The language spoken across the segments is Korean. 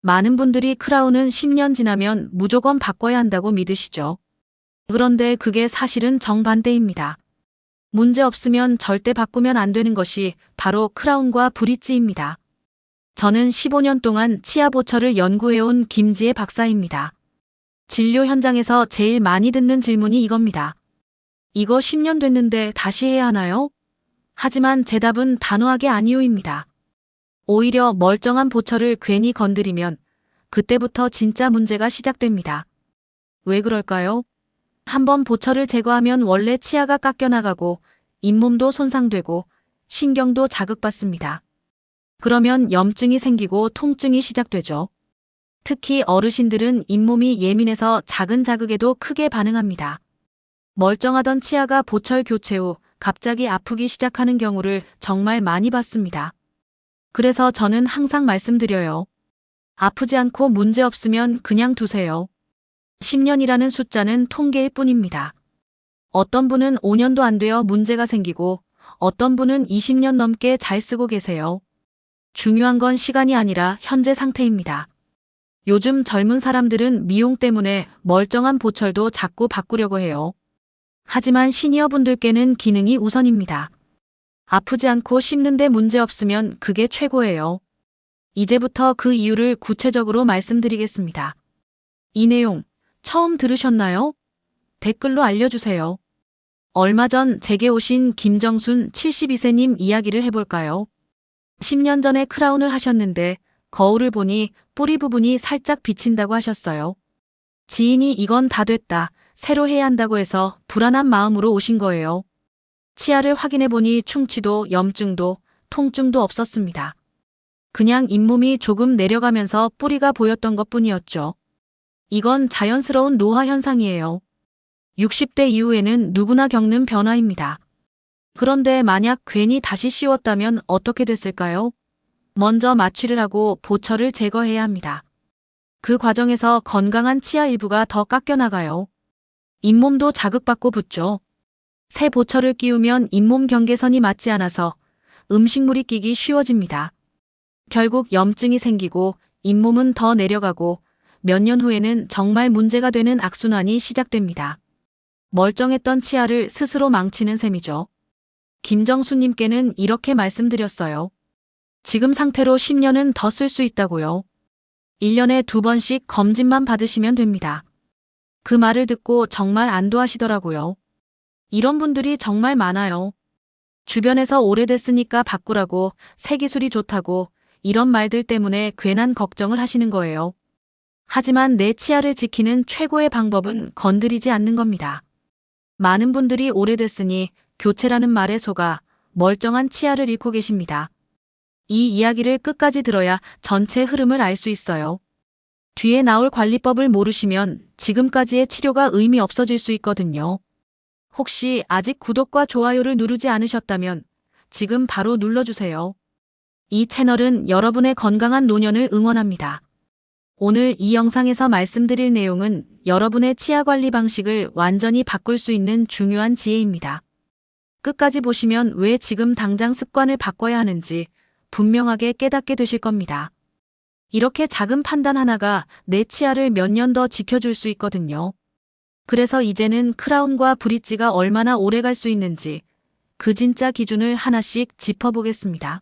많은 분들이 크라운은 10년 지나면 무조건 바꿔야 한다고 믿으시죠. 그런데 그게 사실은 정반대입니다. 문제 없으면 절대 바꾸면 안 되는 것이 바로 크라운과 브릿지입니다. 저는 15년 동안 치아 보철을 연구해온 김지혜 박사입니다. 진료 현장에서 제일 많이 듣는 질문이 이겁니다. 이거 10년 됐는데 다시 해야 하나요? 하지만 제 답은 단호하게 아니요입니다. 오히려 멀쩡한 보철을 괜히 건드리면 그때부터 진짜 문제가 시작됩니다. 왜 그럴까요? 한번 보철을 제거하면 원래 치아가 깎여나가고 잇몸도 손상되고 신경도 자극받습니다. 그러면 염증이 생기고 통증이 시작되죠. 특히 어르신들은 잇몸이 예민해서 작은 자극에도 크게 반응합니다. 멀쩡하던 치아가 보철 교체 후 갑자기 아프기 시작하는 경우를 정말 많이 봤습니다. 그래서 저는 항상 말씀드려요. 아프지 않고 문제 없으면 그냥 두세요. 10년이라는 숫자는 통계일 뿐입니다. 어떤 분은 5년도 안 되어 문제가 생기고 어떤 분은 20년 넘게 잘 쓰고 계세요. 중요한 건 시간이 아니라 현재 상태입니다. 요즘 젊은 사람들은 미용 때문에 멀쩡한 보철도 자꾸 바꾸려고 해요. 하지만 시니어 분들께는 기능이 우선입니다. 아프지 않고 씹는데 문제 없으면 그게 최고예요. 이제부터 그 이유를 구체적으로 말씀드리겠습니다. 이 내용 처음 들으셨나요? 댓글로 알려주세요. 얼마 전 제게 오신 김정순 72세님 이야기를 해볼까요? 10년 전에 크라운을 하셨는데 거울을 보니 뿌리 부분이 살짝 비친다고 하셨어요. 지인이 이건 다 됐다, 새로 해야 한다고 해서 불안한 마음으로 오신 거예요. 치아를 확인해보니 충치도 염증도 통증도 없었습니다. 그냥 잇몸이 조금 내려가면서 뿌리가 보였던 것뿐이었죠. 이건 자연스러운 노화 현상이에요. 60대 이후에는 누구나 겪는 변화입니다. 그런데 만약 괜히 다시 씌웠다면 어떻게 됐을까요? 먼저 마취를 하고 보철을 제거해야 합니다. 그 과정에서 건강한 치아 일부가 더 깎여나가요. 잇몸도 자극받고 붓죠. 새 보철을 끼우면 잇몸 경계선이 맞지 않아서 음식물이 끼기 쉬워집니다. 결국 염증이 생기고 잇몸은 더 내려가고 몇 년 후에는 정말 문제가 되는 악순환이 시작됩니다. 멀쩡했던 치아를 스스로 망치는 셈이죠. 김정수님께는 이렇게 말씀드렸어요. 지금 상태로 10년은 더 쓸 수 있다고요. 1년에 2번씩 검진만 받으시면 됩니다. 그 말을 듣고 정말 안도하시더라고요. 이런 분들이 정말 많아요. 주변에서 오래됐으니까 바꾸라고, 새 기술이 좋다고 이런 말들 때문에 괜한 걱정을 하시는 거예요. 하지만 내 치아를 지키는 최고의 방법은 건드리지 않는 겁니다. 많은 분들이 오래됐으니 교체라는 말에 속아 멀쩡한 치아를 잃고 계십니다. 이 이야기를 끝까지 들어야 전체 흐름을 알 수 있어요. 뒤에 나올 관리법을 모르시면 지금까지의 치료가 의미 없어질 수 있거든요. 혹시 아직 구독과 좋아요를 누르지 않으셨다면 지금 바로 눌러주세요. 이 채널은 여러분의 건강한 노년을 응원합니다. 오늘 이 영상에서 말씀드릴 내용은 여러분의 치아 관리 방식을 완전히 바꿀 수 있는 중요한 지혜입니다. 끝까지 보시면 왜 지금 당장 습관을 바꿔야 하는지 분명하게 깨닫게 되실 겁니다. 이렇게 작은 판단 하나가 내 치아를 몇 년 더 지켜줄 수 있거든요. 그래서 이제는 크라운과 브릿지가 얼마나 오래 갈 수 있는지 그 진짜 기준을 하나씩 짚어보겠습니다.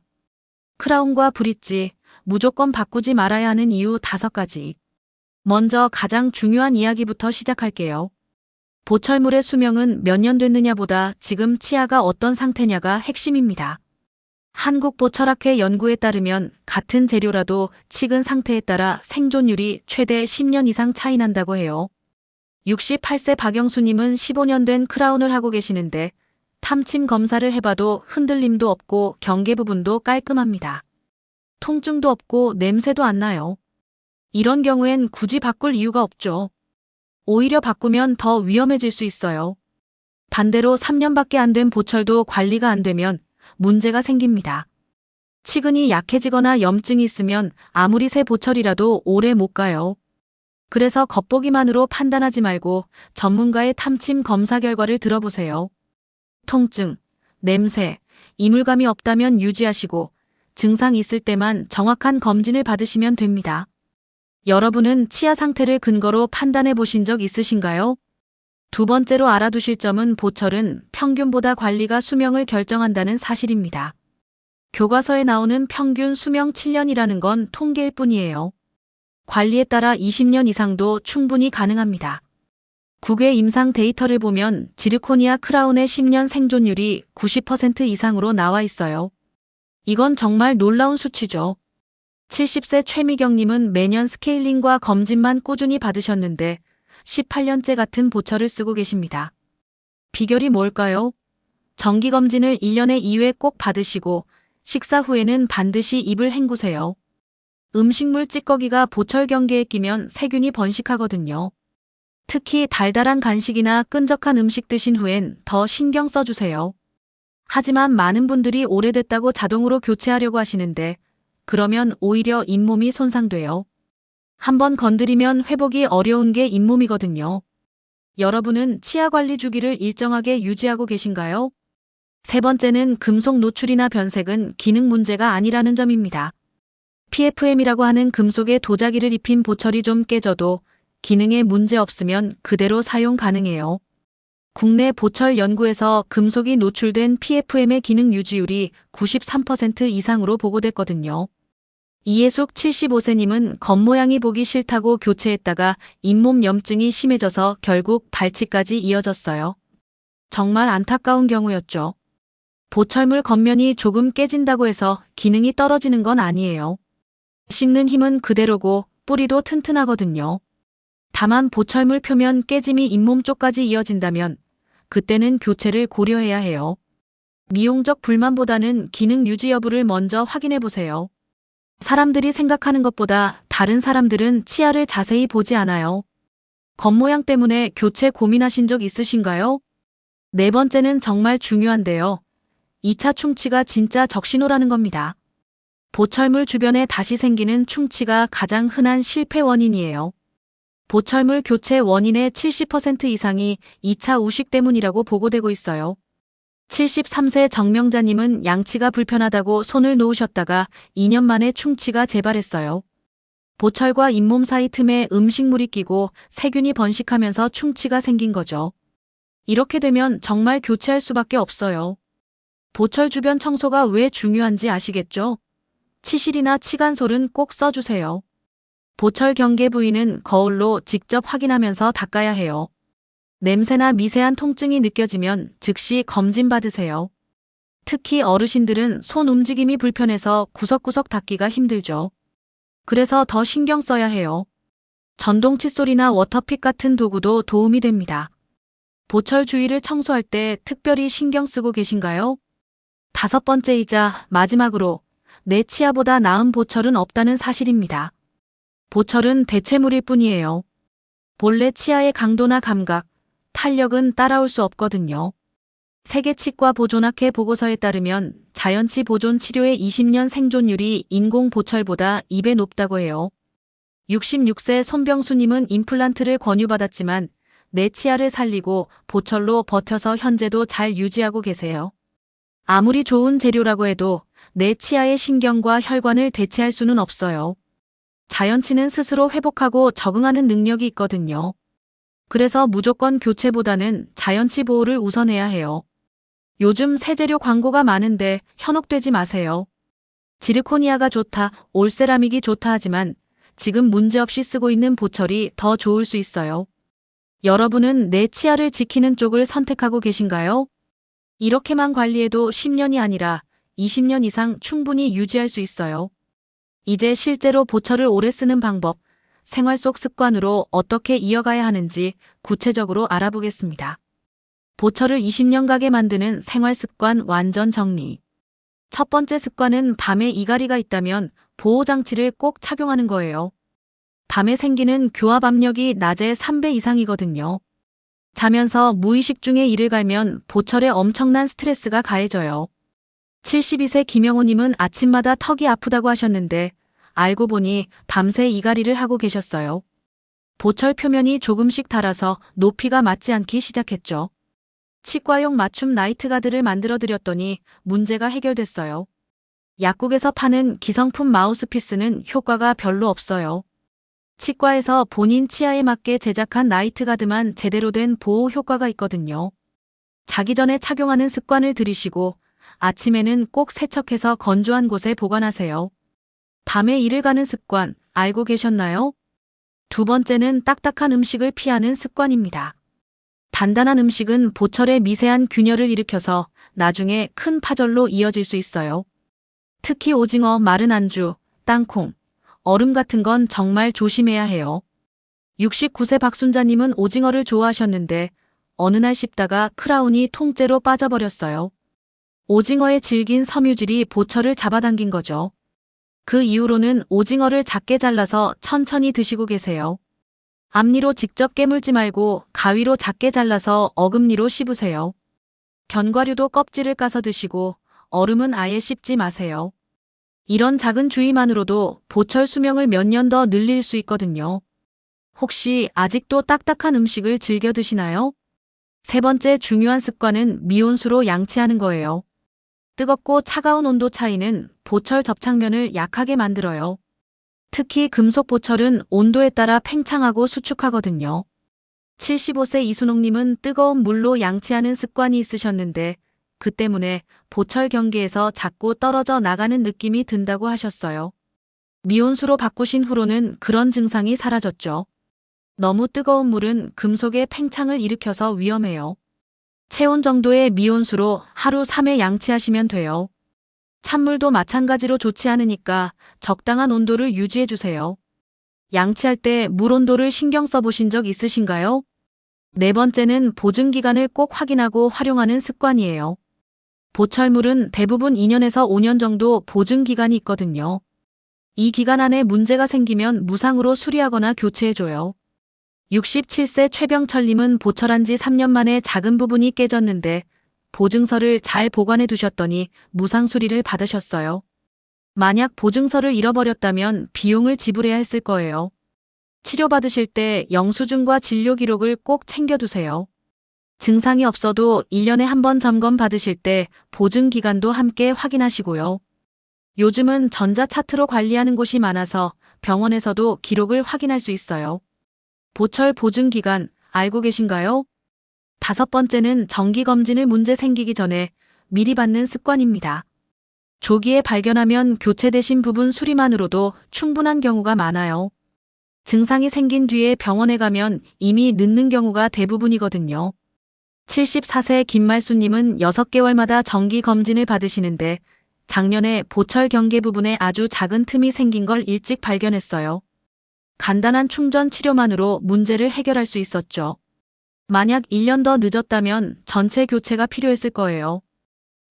크라운과 브릿지, 무조건 바꾸지 말아야 하는 이유 5가지. 먼저 가장 중요한 이야기부터 시작할게요. 보철물의 수명은 몇 년 됐느냐보다 지금 치아가 어떤 상태냐가 핵심입니다. 한국보철학회 연구에 따르면 같은 재료라도 치근 상태에 따라 생존율이 최대 10년 이상 차이 난다고 해요. 68세 박영수님은 15년 된 크라운을 하고 계시는데 탐침 검사를 해봐도 흔들림도 없고 경계 부분도 깔끔합니다. 통증도 없고 냄새도 안 나요. 이런 경우엔 굳이 바꿀 이유가 없죠. 오히려 바꾸면 더 위험해질 수 있어요. 반대로 3년밖에 안 된 보철도 관리가 안 되면 문제가 생깁니다. 치근이 약해지거나 염증이 있으면 아무리 새 보철이라도 오래 못 가요. 그래서 겉보기만으로 판단하지 말고 전문가의 탐침 검사 결과를 들어보세요. 통증, 냄새, 이물감이 없다면 유지하시고 증상 있을 때만 정확한 검진을 받으시면 됩니다. 여러분은 치아 상태를 근거로 판단해 보신 적 있으신가요? 두 번째로 알아두실 점은 보철은 평균보다 관리가 수명을 결정한다는 사실입니다. 교과서에 나오는 평균 수명 7년이라는 건 통계일 뿐이에요. 관리에 따라 20년 이상도 충분히 가능합니다. 국외 임상 데이터를 보면 지르코니아 크라운의 10년 생존율이 90% 이상으로 나와 있어요. 이건 정말 놀라운 수치죠. 70세 최미경님은 매년 스케일링과 검진만 꾸준히 받으셨는데 18년째 같은 보철을 쓰고 계십니다. 비결이 뭘까요? 정기검진을 1년에 2회 꼭 받으시고 식사 후에는 반드시 입을 헹구세요. 음식물 찌꺼기가 보철 경계에 끼면 세균이 번식하거든요. 특히 달달한 간식이나 끈적한 음식 드신 후엔 더 신경 써주세요. 하지만 많은 분들이 오래됐다고 자동으로 교체하려고 하시는데 그러면 오히려 잇몸이 손상돼요. 한번 건드리면 회복이 어려운 게 잇몸이거든요. 여러분은 치아 관리 주기를 일정하게 유지하고 계신가요? 세 번째는 금속 노출이나 변색은 기능 문제가 아니라는 점입니다. PFM이라고 하는 금속에 도자기를 입힌 보철이 좀 깨져도 기능에 문제 없으면 그대로 사용 가능해요. 국내 보철 연구에서 금속이 노출된 PFM의 기능 유지율이 93% 이상으로 보고됐거든요. 이예숙 75세님은 겉모양이 보기 싫다고 교체했다가 잇몸 염증이 심해져서 결국 발치까지 이어졌어요. 정말 안타까운 경우였죠. 보철물 겉면이 조금 깨진다고 해서 기능이 떨어지는 건 아니에요. 씹는 힘은 그대로고 뿌리도 튼튼하거든요. 다만 보철물 표면 깨짐이 잇몸 쪽까지 이어진다면 그때는 교체를 고려해야 해요. 미용적 불만보다는 기능 유지 여부를 먼저 확인해 보세요. 사람들이 생각하는 것보다 다른 사람들은 치아를 자세히 보지 않아요. 겉모양 때문에 교체 고민하신 적 있으신가요? 네 번째는 정말 중요한데요. 2차 충치가 진짜 적신호라는 겁니다. 보철물 주변에 다시 생기는 충치가 가장 흔한 실패 원인이에요. 보철물 교체 원인의 70% 이상이 2차 우식 때문이라고 보고되고 있어요. 73세 정명자님은 양치가 불편하다고 손을 놓으셨다가 2년 만에 충치가 재발했어요. 보철과 잇몸 사이 틈에 음식물이 끼고 세균이 번식하면서 충치가 생긴 거죠. 이렇게 되면 정말 교체할 수밖에 없어요. 보철 주변 청소가 왜 중요한지 아시겠죠? 치실이나 치간솔은 꼭 써주세요. 보철 경계 부위는 거울로 직접 확인하면서 닦아야 해요. 냄새나 미세한 통증이 느껴지면 즉시 검진 받으세요. 특히 어르신들은 손 움직임이 불편해서 구석구석 닦기가 힘들죠. 그래서 더 신경 써야 해요. 전동 칫솔이나 워터픽 같은 도구도 도움이 됩니다. 보철 주위를 청소할 때 특별히 신경 쓰고 계신가요? 다섯 번째이자 마지막으로 내 치아보다 나은 보철은 없다는 사실입니다. 보철은 대체물일 뿐이에요. 본래 치아의 강도나 감각, 탄력은 따라올 수 없거든요. 세계치과 보존학회 보고서에 따르면 자연치 보존 치료의 20년 생존율이 인공 보철보다 2배 높다고 해요. 66세 손병수님은 임플란트를 권유받았지만 내 치아를 살리고 보철로 버텨서 현재도 잘 유지하고 계세요. 아무리 좋은 재료라고 해도 내 치아의 신경과 혈관을 대체할 수는 없어요. 자연치는 스스로 회복하고 적응하는 능력이 있거든요. 그래서 무조건 교체보다는 자연치 보호를 우선해야 해요. 요즘 새 재료 광고가 많은데 현혹되지 마세요. 지르코니아가 좋다, 올세라믹이 좋다 하지만 지금 문제없이 쓰고 있는 보철이 더 좋을 수 있어요. 여러분은 내 치아를 지키는 쪽을 선택하고 계신가요? 이렇게만 관리해도 10년이 아니라 20년 이상 충분히 유지할 수 있어요. 이제 실제로 보철을 오래 쓰는 방법, 생활 속 습관으로 어떻게 이어가야 하는지 구체적으로 알아보겠습니다. 보철을 20년 가게 만드는 생활 습관 완전 정리. 첫 번째 습관은 밤에 이갈이가 있다면 보호장치를 꼭 착용하는 거예요. 밤에 생기는 교합 압력이 낮의 3배 이상이거든요. 자면서 무의식 중에 이를 갈면 보철에 엄청난 스트레스가 가해져요. 72세 김영호님은 아침마다 턱이 아프다고 하셨는데 알고 보니 밤새 이갈이를 하고 계셨어요. 보철 표면이 조금씩 닳아서 높이가 맞지 않기 시작했죠. 치과용 맞춤 나이트가드를 만들어 드렸더니 문제가 해결됐어요. 약국에서 파는 기성품 마우스피스는 효과가 별로 없어요. 치과에서 본인 치아에 맞게 제작한 나이트가드만 제대로 된 보호 효과가 있거든요. 자기 전에 착용하는 습관을 들이시고 아침에는 꼭 세척해서 건조한 곳에 보관하세요. 밤에 일을 가는 습관 알고 계셨나요? 두 번째는 딱딱한 음식을 피하는 습관입니다. 단단한 음식은 보철에 미세한 균열을 일으켜서 나중에 큰 파절로 이어질 수 있어요. 특히 오징어, 마른 안주, 땅콩, 얼음 같은 건 정말 조심해야 해요. 69세 박순자님은 오징어를 좋아하셨는데 어느 날 씹다가 크라운이 통째로 빠져버렸어요. 오징어의 질긴 섬유질이 보철을 잡아당긴 거죠. 그 이후로는 오징어를 작게 잘라서 천천히 드시고 계세요. 앞니로 직접 깨물지 말고 가위로 작게 잘라서 어금니로 씹으세요. 견과류도 껍질을 까서 드시고 얼음은 아예 씹지 마세요. 이런 작은 주의만으로도 보철 수명을 몇 년 더 늘릴 수 있거든요. 혹시 아직도 딱딱한 음식을 즐겨 드시나요? 세 번째 중요한 습관은 미온수로 양치하는 거예요. 뜨겁고 차가운 온도 차이는 보철 접착면을 약하게 만들어요. 특히 금속 보철은 온도에 따라 팽창하고 수축하거든요. 75세 이순옥님은 뜨거운 물로 양치하는 습관이 있으셨는데 그 때문에 보철 경계에서 자꾸 떨어져 나가는 느낌이 든다고 하셨어요. 미온수로 바꾸신 후로는 그런 증상이 사라졌죠. 너무 뜨거운 물은 금속의 팽창을 일으켜서 위험해요. 체온 정도의 미온수로 하루 3회 양치하시면 돼요. 찬물도 마찬가지로 좋지 않으니까 적당한 온도를 유지해 주세요. 양치할 때 물 온도를 신경 써보신 적 있으신가요? 네 번째는 보증 기간을 꼭 확인하고 활용하는 습관이에요. 보철물은 대부분 2년에서 5년 정도 보증 기간이 있거든요. 이 기간 안에 문제가 생기면 무상으로 수리하거나 교체해줘요. 67세 최병철님은 보철한 지 3년 만에 작은 부분이 깨졌는데 보증서를 잘 보관해 두셨더니 무상 수리를 받으셨어요. 만약 보증서를 잃어버렸다면 비용을 지불해야 했을 거예요. 치료받으실 때 영수증과 진료 기록을 꼭 챙겨두세요. 증상이 없어도 1년에 한 번 점검 받으실 때 보증 기간도 함께 확인하시고요. 요즘은 전자차트로 관리하는 곳이 많아서 병원에서도 기록을 확인할 수 있어요. 보철 보증 기간 알고 계신가요? 다섯 번째는 정기검진을 문제 생기기 전에 미리 받는 습관입니다. 조기에 발견하면 교체되신 부분 수리만으로도 충분한 경우가 많아요. 증상이 생긴 뒤에 병원에 가면 이미 늦는 경우가 대부분이거든요. 74세 김말수님은 6개월마다 정기검진을 받으시는데 작년에 보철 경계 부분에 아주 작은 틈이 생긴 걸 일찍 발견했어요. 간단한 충전 치료만으로 문제를 해결할 수 있었죠. 만약 1년 더 늦었다면 전체 교체가 필요했을 거예요.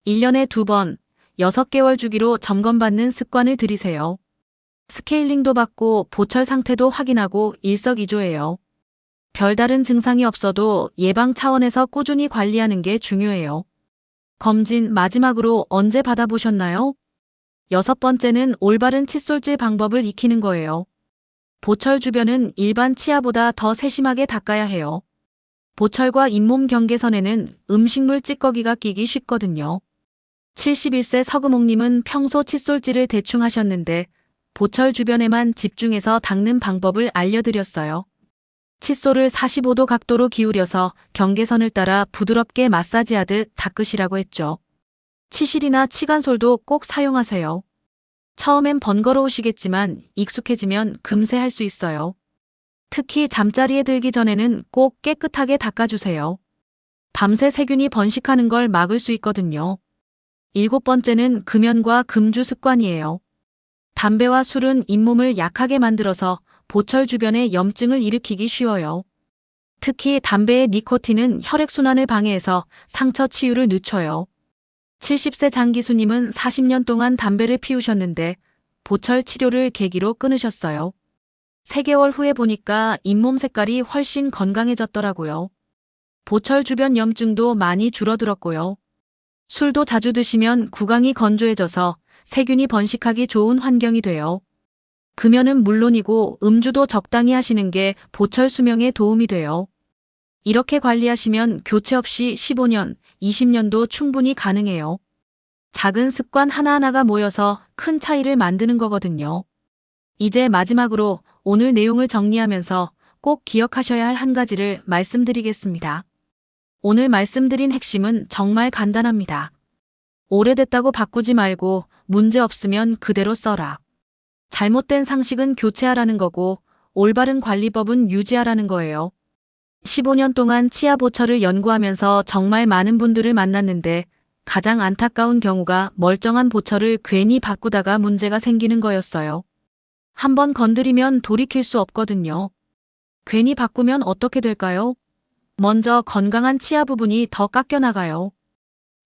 1년에 2번, 6개월 주기로 점검받는 습관을 들이세요. 스케일링도 받고 보철 상태도 확인하고 일석이조예요. 별다른 증상이 없어도 예방 차원에서 꾸준히 관리하는 게 중요해요. 검진 마지막으로 언제 받아보셨나요? 여섯 번째는 올바른 칫솔질 방법을 익히는 거예요. 보철 주변은 일반 치아보다 더 세심하게 닦아야 해요. 보철과 잇몸 경계선에는 음식물 찌꺼기가 끼기 쉽거든요. 71세 서금옥님은 평소 칫솔질을 대충 하셨는데 보철 주변에만 집중해서 닦는 방법을 알려드렸어요. 칫솔을 45도 각도로 기울여서 경계선을 따라 부드럽게 마사지하듯 닦으시라고 했죠. 치실이나 치간솔도 꼭 사용하세요. 처음엔 번거로우시겠지만 익숙해지면 금세 할 수 있어요. 특히 잠자리에 들기 전에는 꼭 깨끗하게 닦아주세요. 밤새 세균이 번식하는 걸 막을 수 있거든요. 일곱 번째는 금연과 금주 습관이에요. 담배와 술은 잇몸을 약하게 만들어서 보철 주변에 염증을 일으키기 쉬워요. 특히 담배의 니코틴은 혈액순환을 방해해서 상처 치유를 늦춰요. 70세 장기수님은 40년 동안 담배를 피우셨는데 보철 치료를 계기로 끊으셨어요. 3개월 후에 보니까 잇몸 색깔이 훨씬 건강해졌더라고요. 보철 주변 염증도 많이 줄어들었고요. 술도 자주 드시면 구강이 건조해져서 세균이 번식하기 좋은 환경이 돼요. 금연은 물론이고 음주도 적당히 하시는 게 보철 수명에 도움이 돼요. 이렇게 관리하시면 교체 없이 15년, 20년도 충분히 가능해요. 작은 습관 하나하나가 모여서 큰 차이를 만드는 거거든요. 이제 마지막으로 오늘 내용을 정리하면서 꼭 기억하셔야 할 한 가지를 말씀드리겠습니다. 오늘 말씀드린 핵심은 정말 간단합니다. 오래됐다고 바꾸지 말고 문제 없으면 그대로 써라. 잘못된 상식은 교체하라는 거고 올바른 관리법은 유지하라는 거예요. 15년 동안 치아 보철을 연구하면서 정말 많은 분들을 만났는데 가장 안타까운 경우가 멀쩡한 보철을 괜히 바꾸다가 문제가 생기는 거였어요. 한번 건드리면 돌이킬 수 없거든요. 괜히 바꾸면 어떻게 될까요? 먼저 건강한 치아 부분이 더 깎여나가요.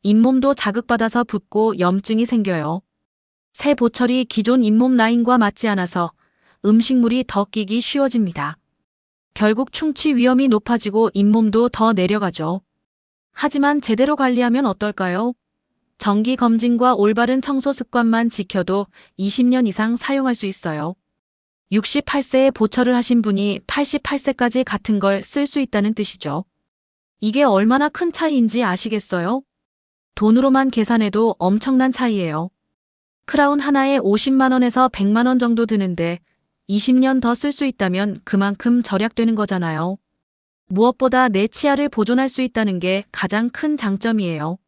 잇몸도 자극받아서 붓고 염증이 생겨요. 새 보철이 기존 잇몸 라인과 맞지 않아서 음식물이 더 끼기 쉬워집니다. 결국 충치 위험이 높아지고 잇몸도 더 내려가죠. 하지만 제대로 관리하면 어떨까요? 정기 검진과 올바른 청소 습관만 지켜도 20년 이상 사용할 수 있어요. 68세에 보철을 하신 분이 88세까지 같은 걸 쓸 수 있다는 뜻이죠. 이게 얼마나 큰 차이인지 아시겠어요? 돈으로만 계산해도 엄청난 차이예요. 크라운 하나에 50만 원에서 100만 원 정도 드는데 20년 더 쓸 수 있다면 그만큼 절약되는 거잖아요. 무엇보다 내 치아를 보존할 수 있다는 게 가장 큰 장점이에요.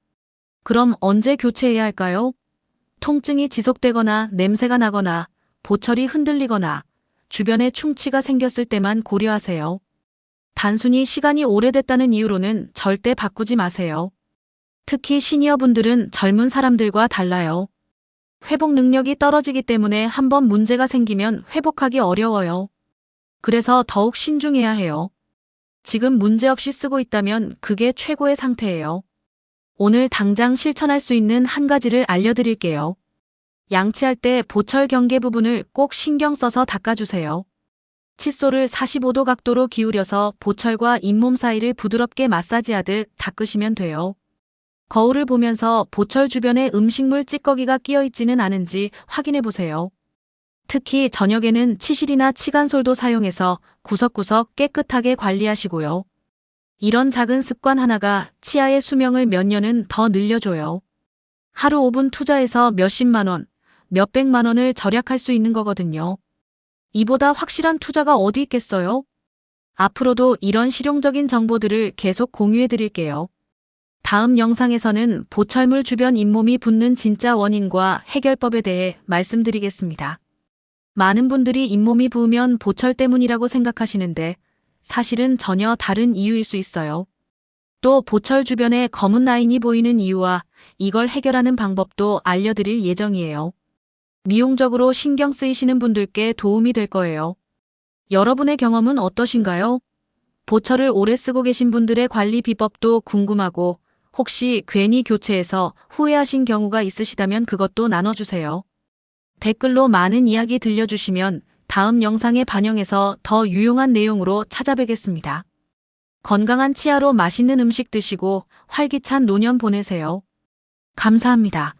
그럼 언제 교체해야 할까요? 통증이 지속되거나 냄새가 나거나 보철이 흔들리거나 주변에 충치가 생겼을 때만 고려하세요. 단순히 시간이 오래됐다는 이유로는 절대 바꾸지 마세요. 특히 시니어분들은 젊은 사람들과 달라요. 회복 능력이 떨어지기 때문에 한번 문제가 생기면 회복하기 어려워요. 그래서 더욱 신중해야 해요. 지금 문제없이 쓰고 있다면 그게 최고의 상태예요. 오늘 당장 실천할 수 있는 한 가지를 알려드릴게요. 양치할 때 보철 경계 부분을 꼭 신경 써서 닦아주세요. 칫솔을 45도 각도로 기울여서 보철과 잇몸 사이를 부드럽게 마사지하듯 닦으시면 돼요. 거울을 보면서 보철 주변에 음식물 찌꺼기가 끼어 있지는 않은지 확인해 보세요. 특히 저녁에는 치실이나 치간솔도 사용해서 구석구석 깨끗하게 관리하시고요. 이런 작은 습관 하나가 치아의 수명을 몇 년은 더 늘려줘요. 하루 5분 투자해서 몇십만 원, 몇백만 원을 절약할 수 있는 거거든요. 이보다 확실한 투자가 어디 있겠어요? 앞으로도 이런 실용적인 정보들을 계속 공유해 드릴게요. 다음 영상에서는 보철물 주변 잇몸이 붓는 진짜 원인과 해결법에 대해 말씀드리겠습니다. 많은 분들이 잇몸이 부으면 보철 때문이라고 생각하시는데 사실은 전혀 다른 이유일 수 있어요. 또 보철 주변에 검은 라인이 보이는 이유와 이걸 해결하는 방법도 알려드릴 예정이에요. 미용적으로 신경 쓰이시는 분들께 도움이 될 거예요. 여러분의 경험은 어떠신가요? 보철을 오래 쓰고 계신 분들의 관리 비법도 궁금하고 혹시 괜히 교체해서 후회하신 경우가 있으시다면 그것도 나눠주세요. 댓글로 많은 이야기 들려주시면 다음 영상에 반영해서 더 유용한 내용으로 찾아뵙겠습니다. 건강한 치아로 맛있는 음식 드시고 활기찬 노년 보내세요. 감사합니다.